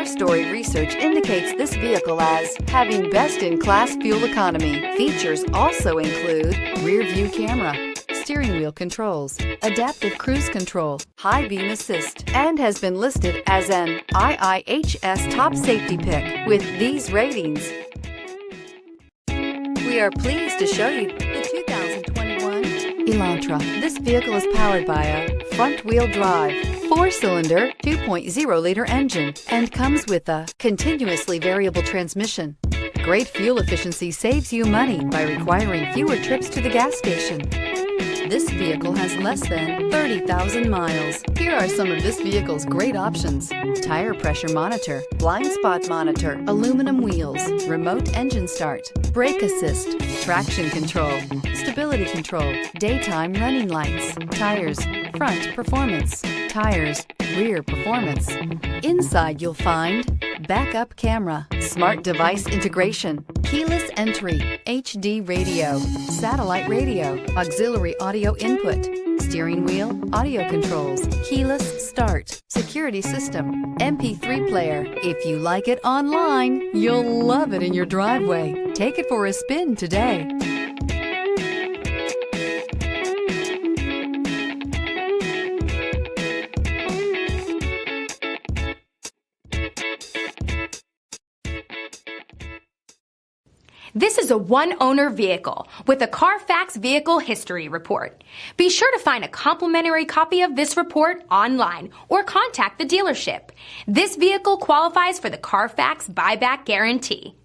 Car Story research indicates this vehicle as having best-in-class fuel economy. Features also include rear view camera, steering wheel controls, adaptive cruise control, high beam assist, and has been listed as an IIHS top safety pick with these ratings. We are pleased to show you the 2021 Elantra. This vehicle is powered by a front-wheel drive, 4-cylinder, 2.0-liter engine, and comes with a continuously variable transmission. Great fuel efficiency saves you money by requiring fewer trips to the gas station. This vehicle has less than 30,000 miles. Here are some of this vehicle's great options: tire pressure monitor, blind spot monitor, aluminum wheels, remote engine start, brake assist, traction control, stability control, daytime running lights, tires, front performance, tires, rear performance. Inside you'll find backup camera, smart device integration, keyless entry, HD radio, satellite radio, auxiliary audio input, steering wheel audio controls, keyless start, security system, MP3 player. If you like it online, you'll love it in your driveway. Take it for a spin today. This is a one-owner vehicle with a Carfax Vehicle History Report. Be sure to find a complimentary copy of this report online or contact the dealership. This vehicle qualifies for the Carfax Buyback Guarantee.